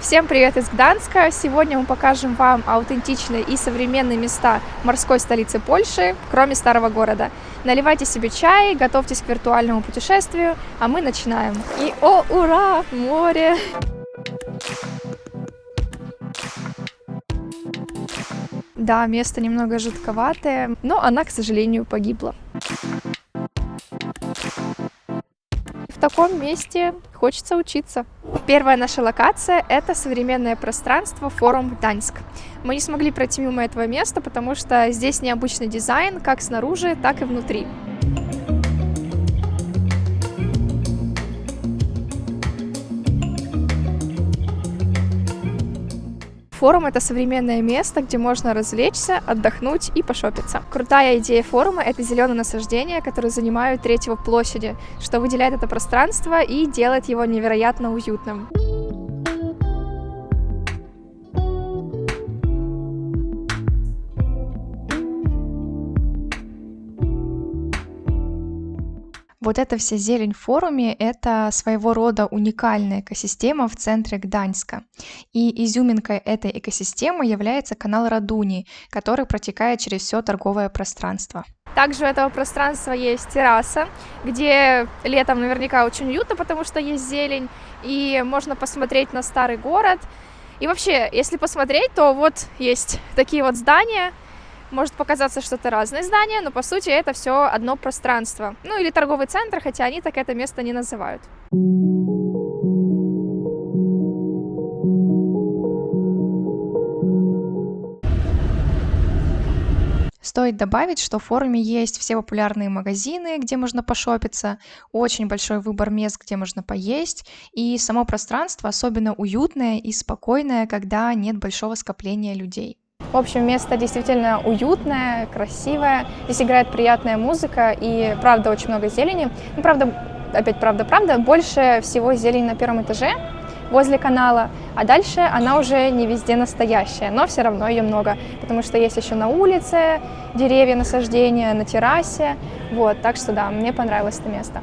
Всем привет из Гданьска! Сегодня мы покажем вам аутентичные и современные места морской столицы Польши, кроме старого города. Наливайте себе чай, готовьтесь к виртуальному путешествию, а мы начинаем. И о, ура! Море! Да, место немного жутковатое, но она, к сожалению, погибла. В таком месте хочется учиться. Первая наша локация – это современное пространство форум Гданьск. Мы не смогли пройти мимо этого места, потому что здесь необычный дизайн как снаружи, так и внутри. Форум – это современное место, где можно развлечься, отдохнуть и пошопиться. Крутая идея форума – это зеленые насаждения, которые занимают треть его площади, что выделяет это пространство и делает его невероятно уютным. Вот эта вся зелень в форуме – это своего рода уникальная экосистема в центре Гданьска. И изюминкой этой экосистемы является канал Радуни, который протекает через все торговое пространство. Также у этого пространства есть терраса, где летом наверняка очень уютно, потому что есть зелень, и можно посмотреть на старый город. И вообще, если посмотреть, то вот есть такие вот здания. Может показаться, что это разные здания, но по сути это все одно пространство. Ну или торговый центр, хотя они так это место не называют. Стоит добавить, что в форуме есть все популярные магазины, где можно пошопиться, очень большой выбор мест, где можно поесть, и само пространство особенно уютное и спокойное, когда нет большого скопления людей. В общем, место действительно уютное, красивое. Здесь играет приятная музыка и, правда, очень много зелени. Ну, правда, больше всего зелени на первом этаже возле канала, а дальше она уже не везде настоящая, но все равно ее много, потому что есть еще на улице деревья, насаждения, на террасе. Вот, так что да, мне понравилось это место.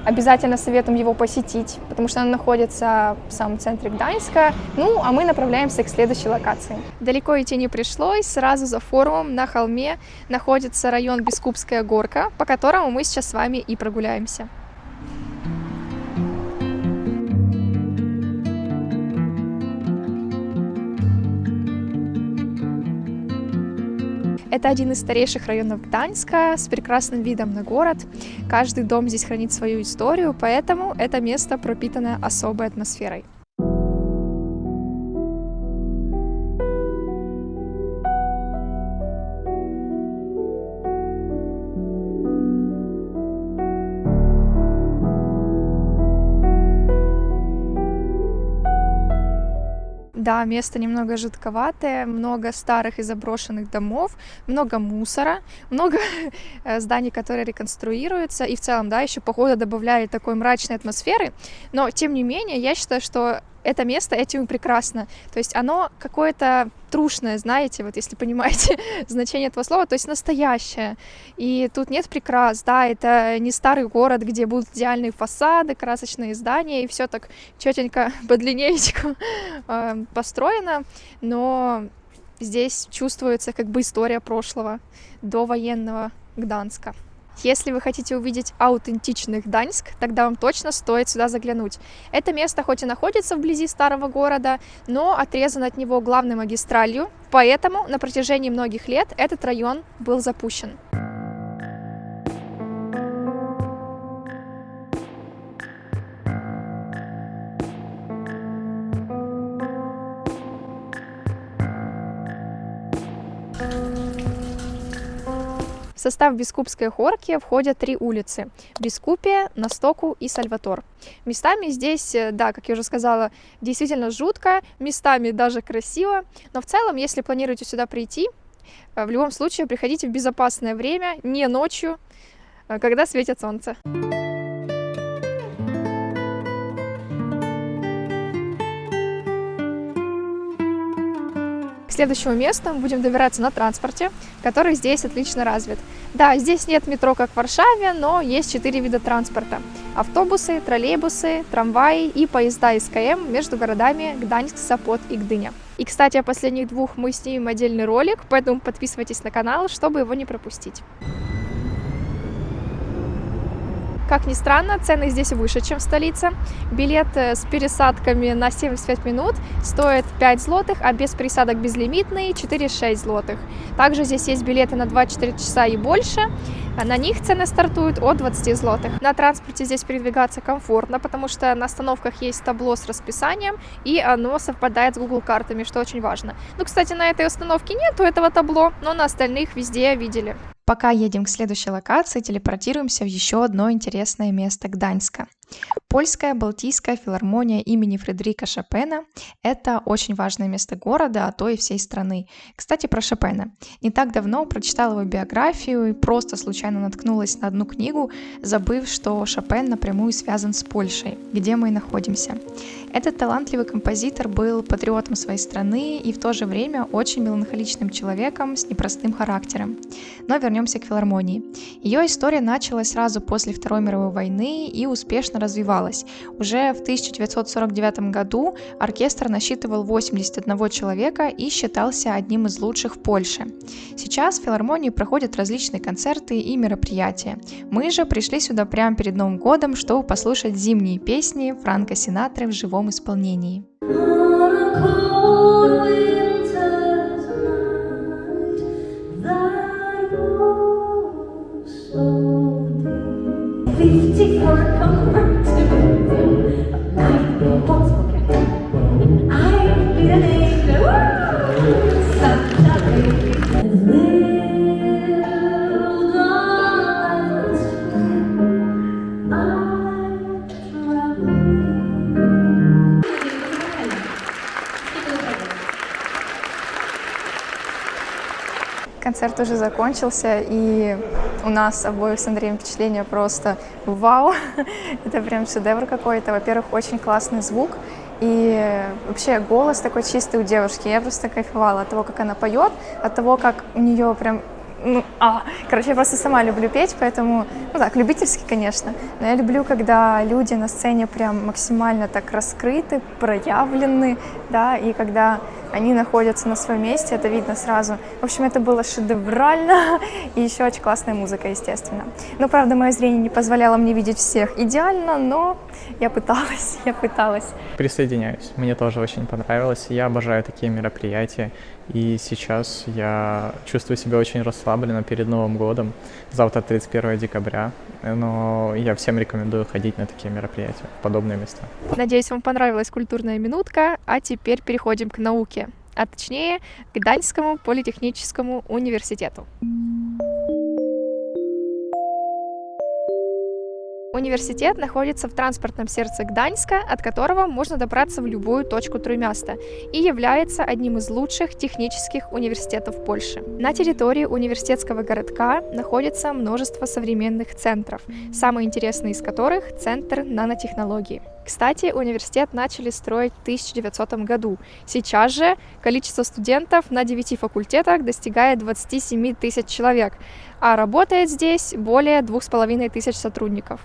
Обязательно советуем его посетить, потому что оно находится в самом центре Гданьска. Ну, а мы направляемся к следующей локации. Далеко идти не пришлось. Сразу за форумом на холме находится район Бескупская горка, по которому мы сейчас с вами и прогуляемся. Это один из старейших районов Гданьска с прекрасным видом на город. Каждый дом здесь хранит свою историю, поэтому это место пропитано особой атмосферой. Да, место немного жутковатое, много старых и заброшенных домов, много мусора, много зданий, которые реконструируются, и в целом, да, еще погода добавляет такой мрачной атмосферы, но, тем не менее, я считаю, что это место этим и прекрасно, то есть оно какое-то трушное, знаете, вот если понимаете значение этого слова, то есть настоящее, и тут нет прикрас, да, это не старый город, где будут идеальные фасады, красочные здания, и все так четенько по линеечку построено, но здесь чувствуется как бы история прошлого, довоенного Гданьска. Если вы хотите увидеть аутентичный Гданьск, тогда вам точно стоит сюда заглянуть. Это место хоть и находится вблизи старого города, но отрезано от него главной магистралью, поэтому на протяжении многих лет этот район был запущен. В состав Бескупской горки входят 3 улицы – Бескупия, Настоку и Сальватор. Местами здесь, да, как я уже сказала, действительно жутко, местами даже красиво, но в целом, если планируете сюда прийти, в любом случае приходите в безопасное время, не ночью, когда светит солнце. К следующему месту мы будем добираться на транспорте, который здесь отлично развит. Да, здесь нет метро, как в Варшаве, но есть 4 вида транспорта. автобусы, троллейбусы, трамваи и поезда СКМ между городами Гданьск, Сопот и Гдыня. И, кстати, о последних двух мы снимем отдельный ролик, поэтому подписывайтесь на канал, чтобы его не пропустить. Как ни странно, цены здесь выше, чем в столице. Билет с пересадками на 75 минут стоит 5 злотых, а без пересадок безлимитный 4-6 злотых. Также здесь есть билеты на 24 часа и больше. На них цены стартуют от 20 злотых. На транспорте здесь передвигаться комфортно, потому что на остановках есть табло с расписанием, и оно совпадает с Google картами, что очень важно. Ну, кстати, на этой остановке нету этого табло, но на остальных везде видели. Пока едем к следующей локации, телепортируемся в еще одно интересное место Гданьска. Польская Балтийская филармония имени Фредерика Шопена – это очень важное место города, а то и всей страны. Кстати, про Шопена. Не так давно прочитала его биографию и просто случайно наткнулась на одну книгу, забыв, что Шопен напрямую связан с Польшей, где мы и находимся. Этот талантливый композитор был патриотом своей страны и в то же время очень меланхоличным человеком с непростым характером. Но вернемся к филармонии. Ее история началась сразу после Второй мировой войны и успешно развивалась. Уже в 1949 году оркестр насчитывал 81 человека и считался одним из лучших в Польше. Сейчас в филармонии проходят различные концерты и мероприятия. Мы же пришли сюда прямо перед Новым годом, чтобы послушать зимние песни Фрэнка Синатры в живом исполнении. Концерт уже закончился, и у нас обоих с Андреем впечатление просто вау, это прям шедевр какой-то. Во-первых, очень классный звук, и вообще голос такой чистый у девушки. Я просто кайфовала от того, как она поет, от того, как у нее прям... Короче, я просто сама люблю петь, поэтому, ну так, любительски, конечно, но я люблю, когда люди на сцене прям максимально так раскрыты, проявлены, да, и когда они находятся на своем месте, это видно сразу. В общем, это было шедеврально, и еще очень классная музыка, естественно. Ну, правда, мое зрение не позволяло мне видеть всех идеально, но я пыталась. Присоединяюсь, мне тоже очень понравилось, я обожаю такие мероприятия, и сейчас я чувствую себя очень расслабленно перед Новым годом. Завтра 31 декабря, но я всем рекомендую ходить на такие мероприятия, в подобные места. Надеюсь, вам понравилась культурная минутка, а теперь переходим к науке, а точнее к Гданьскому политехническому университету. Университет находится в транспортном сердце Гданьска, от которого можно добраться в любую точку Тrójmiasta, и является одним из лучших технических университетов Польши. На территории университетского городка находится множество современных центров, самый интересный из которых – Центр нанотехнологий. Кстати, университет начали строить в 1900 году. Сейчас же количество студентов на 9 факультетах достигает 27 тысяч человек, а работает здесь более 2500 сотрудников.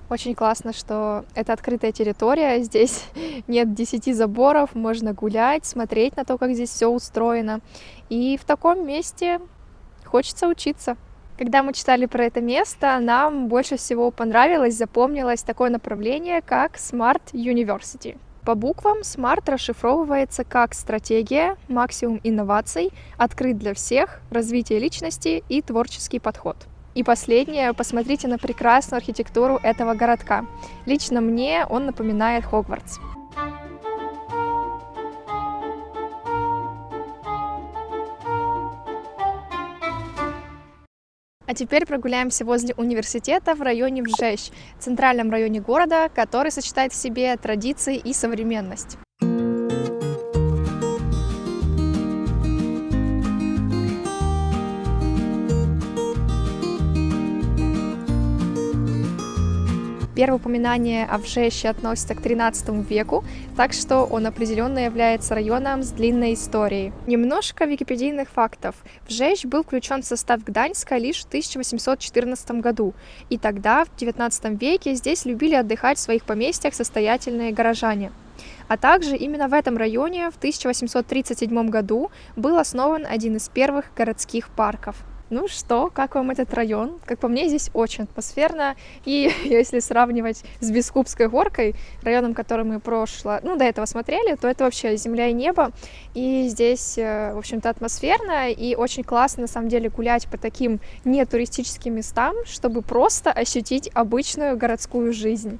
Очень классно, что это открытая территория, здесь нет 10 заборов, можно гулять, смотреть на то, как здесь все устроено. И в таком месте хочется учиться. Когда мы читали про это место, нам больше всего понравилось, запомнилось такое направление, как Smart University. По буквам SMART расшифровывается как стратегия, максимум инноваций, открыт для всех, развитие личности и творческий подход. И последнее, посмотрите на прекрасную архитектуру этого городка. Лично мне он напоминает Хогвартс. А теперь прогуляемся возле университета в районе Вжещ, центральном районе города, который сочетает в себе традиции и современность. Первое упоминание о Вжеще относится к XIII веку, так что он определенно является районом с длинной историей. Немножко википедийных фактов. Вжещ был включен в состав Гданьска лишь в 1814 году, и тогда, в XIX веке, здесь любили отдыхать в своих поместьях состоятельные горожане. А также именно в этом районе в 1837 году был основан один из первых городских парков. Ну что, как вам этот район? Как по мне, здесь очень атмосферно. И если сравнивать с Бескупской горкой, районом, который мы до этого смотрели, то это вообще земля и небо. И здесь, в общем-то, атмосферно и очень классно, на самом деле, гулять по таким нетуристическим местам, чтобы просто ощутить обычную городскую жизнь.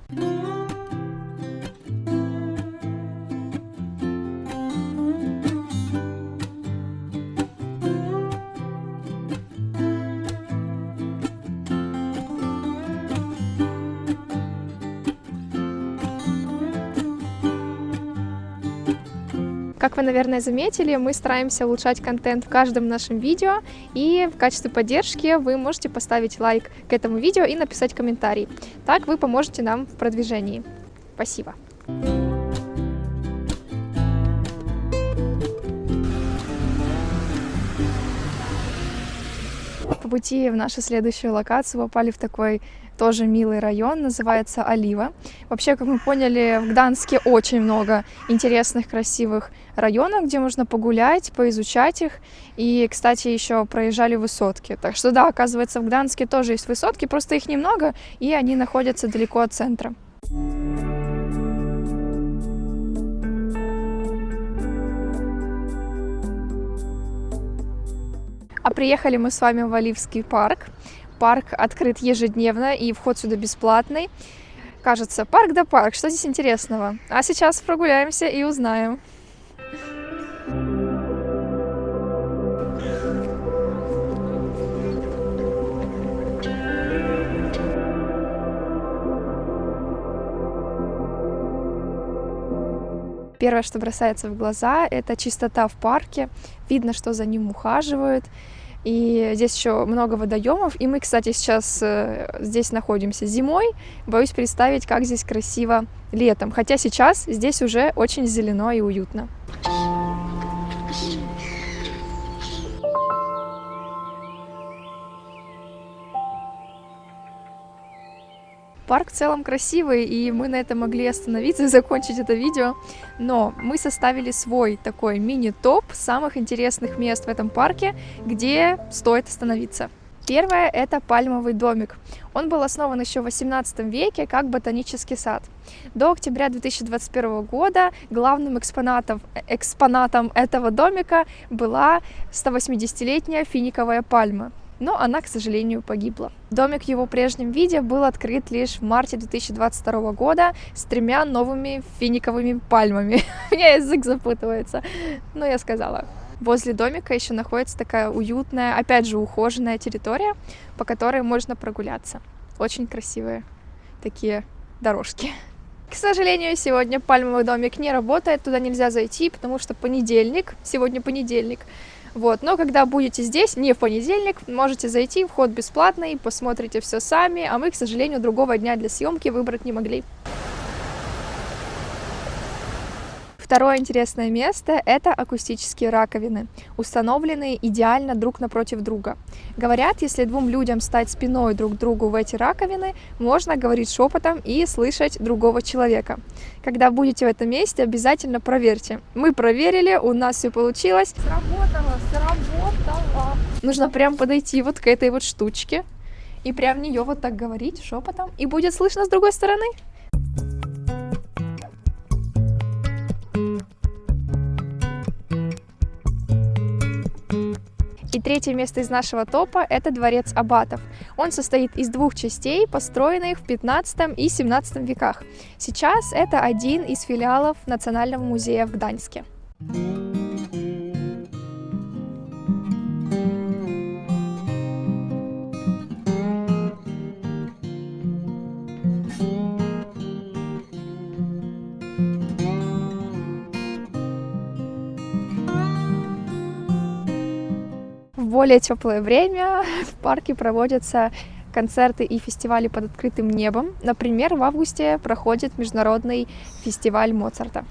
Как вы, наверное, заметили, мы стараемся улучшать контент в каждом нашем видео, и в качестве поддержки вы можете поставить лайк к этому видео и написать комментарий. Так вы поможете нам в продвижении. Спасибо. По пути в нашу следующую локацию попали в такой тоже милый район, называется Олива. Вообще, как мы поняли, в Гданске очень много интересных, красивых районов, где можно погулять, поизучать их. И, кстати, еще проезжали высотки. Так что да, оказывается, в Гданске тоже есть высотки, просто их немного, и они находятся далеко от центра. А приехали мы с вами в Оливский парк. Парк открыт ежедневно, и вход сюда бесплатный. Кажется, парк да парк, что здесь интересного? А сейчас прогуляемся и узнаем. Первое, что бросается в глаза, это чистота в парке. Видно, что за ним ухаживают. И здесь еще много водоемов. И мы, кстати, сейчас здесь находимся зимой. Боюсь представить, как здесь красиво летом. Хотя сейчас здесь уже очень зелено и уютно. Парк в целом красивый, и мы на этом могли остановиться и закончить это видео. Но мы составили свой такой мини-топ самых интересных мест в этом парке, где стоит остановиться. Первое – это пальмовый домик. Он был основан еще в XVIII веке как ботанический сад. До октября 2021 года главным экспонатом этого домика была 180-летняя финиковая пальма. Но она, к сожалению, погибла. Домик в его прежнем виде был открыт лишь в марте 2022 года с 3 новыми финиковыми пальмами. У меня язык запутывается, но я сказала. Возле домика еще находится такая уютная, опять же, ухоженная территория, по которой можно прогуляться. Очень красивые такие дорожки. К сожалению, сегодня пальмовый домик не работает, туда нельзя зайти, потому что понедельник, сегодня понедельник. Вот, но когда будете здесь, не в понедельник, можете зайти, вход бесплатный, посмотрите все сами, а мы, к сожалению, другого дня для съемки выбрать не могли. Второе интересное место – это акустические раковины, установленные идеально друг напротив друга. Говорят, если двум людям стать спиной друг к другу в эти раковины, можно говорить шепотом и слышать другого человека. Когда будете в этом месте, обязательно проверьте. Мы проверили, у нас все получилось. Сработало! Нужно прям подойти вот к этой вот штучке и прям в нее вот так говорить шепотом, и будет слышно с другой стороны. И третье место из нашего топа – это дворец аббатов. Он состоит из 2 частей, построенных в 15 и 17 веках. Сейчас это один из филиалов Национального музея в Гданьске. В более теплое время в парке проводятся концерты и фестивали под открытым небом. Например, в августе проходит международный фестиваль Моцарта.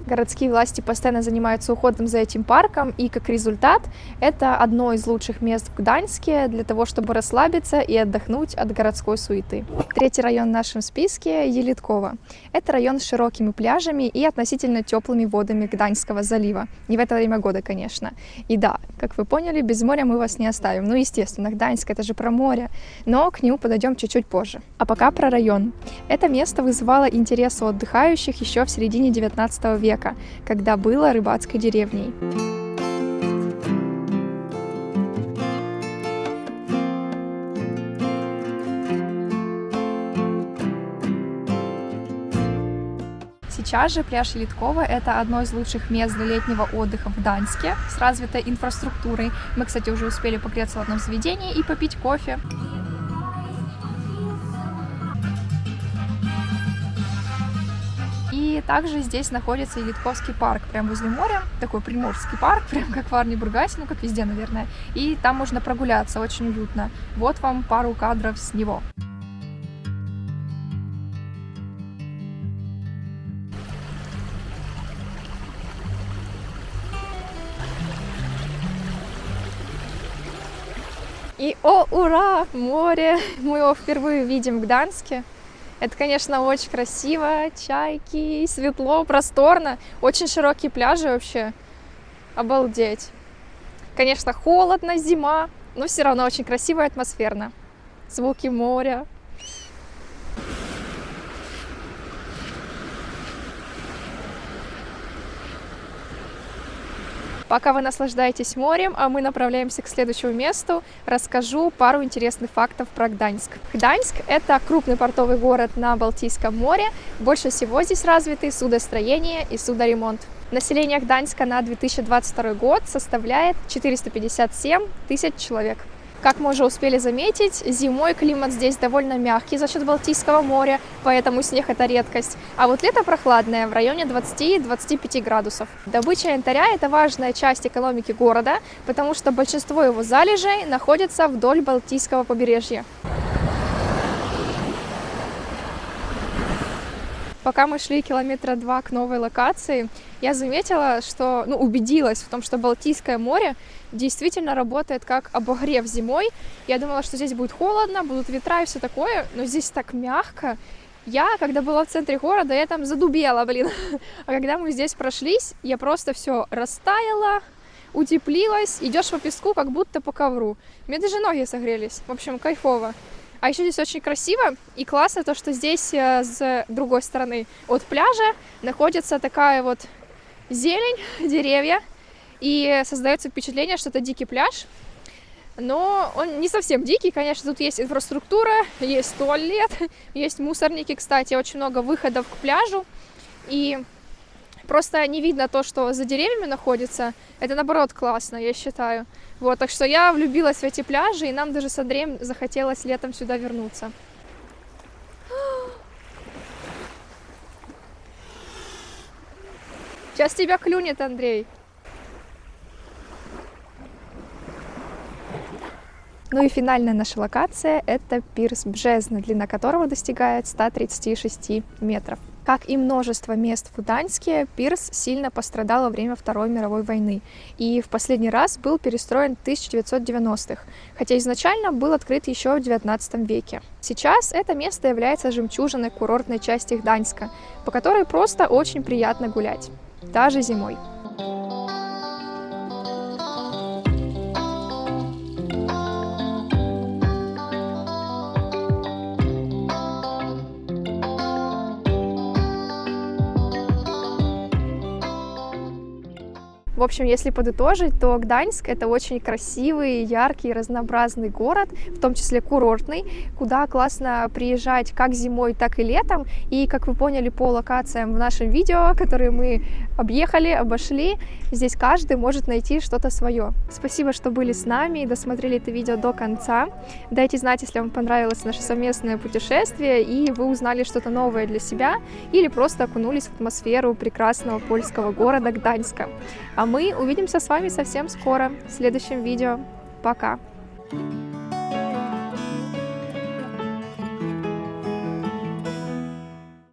Городские власти постоянно занимаются уходом за этим парком, и как результат это одно из лучших мест в Гданьске для того, чтобы расслабиться и отдохнуть от городской суеты. Третий район в нашем списке — Елитково. Это район с широкими пляжами и относительно теплыми водами Гданьского залива. Не в это время года, конечно. И да, как вы поняли, без моря мы вас не оставим. Ну, естественно, Гданьск — это же про море, но к нему подойдем чуть-чуть позже. А пока про район. Это место вызывало интерес у отдыхающих еще в середине 19 века, когда было рыбацкой деревней. Сейчас же пляж Елитково — это одно из лучших мест для летнего отдыха в Гданьске с развитой инфраструктурой. Мы, кстати, уже успели погреться в одном заведении и попить кофе. И также здесь находится Елитковский парк, прямо возле моря, такой приморский парк, прям как в Арне-Бургасе, ну как везде, наверное. И там можно прогуляться, очень уютно. Вот вам пару кадров с него. И, о, ура, море! Мы его впервые видим в Гданьске. Это, конечно, очень красиво, чайки, светло, просторно, очень широкие пляжи вообще, обалдеть. Конечно, холодно, зима, но все равно очень красиво и атмосферно. Звуки моря. Пока вы наслаждаетесь морем, а мы направляемся к следующему месту, расскажу пару интересных фактов про Гданьск. Гданьск — это крупный портовый город на Балтийском море. Больше всего здесь развиты судостроение и судоремонт. Население Гданьска на 2022 год составляет 457 тысяч человек. Как мы уже успели заметить, зимой климат здесь довольно мягкий за счет Балтийского моря, поэтому снег — это редкость. А вот лето прохладное, в районе 20-25 градусов. Добыча янтаря — это важная часть экономики города, потому что большинство его залежей находится вдоль Балтийского побережья. Пока мы шли километра 2 к новой локации, я заметила, что, убедилась в том, что Балтийское море действительно работает как обогрев зимой. Я думала, что здесь будет холодно, будут ветра и все такое, но здесь так мягко. Когда была в центре города, я там задубела, А когда мы здесь прошлись, я просто все растаяла, утеплилась, идешь по песку, как будто по ковру. Мне даже ноги согрелись. В общем, кайфово. А еще здесь очень красиво и классно то, что здесь с другой стороны от пляжа находится такая вот зелень, деревья, и создается впечатление, что это дикий пляж. Но он не совсем дикий, конечно, тут есть инфраструктура, есть туалет, есть мусорники, кстати, очень много выходов к пляжу, и просто не видно то, что за деревьями находится. Это, наоборот, классно, я считаю. Вот, так что я влюбилась в эти пляжи, и нам даже с Андреем захотелось летом сюда вернуться. Сейчас тебя клюнет, Андрей. Ну и финальная наша локация — это пирс Бжезна, длина которого достигает 136 метров. Как и множество мест в Гданьске, пирс сильно пострадал во время Второй мировой войны и в последний раз был перестроен в 1990-х, хотя изначально был открыт еще в 19 веке. Сейчас это место является жемчужиной курортной части Гданьска, по которой просто очень приятно гулять, даже зимой. В общем, если подытожить, то Гданьск — это очень красивый, яркий, разнообразный город, в том числе курортный, куда классно приезжать как зимой, так и летом. И, как вы поняли по локациям в нашем видео, которые мы объехали, обошли, здесь каждый может найти что-то свое. Спасибо, что были с нами и досмотрели это видео до конца. Дайте знать, если вам понравилось наше совместное путешествие и вы узнали что-то новое для себя или просто окунулись в атмосферу прекрасного польского города Гданьска. А мы увидимся с вами совсем скоро в следующем видео. Пока! Thank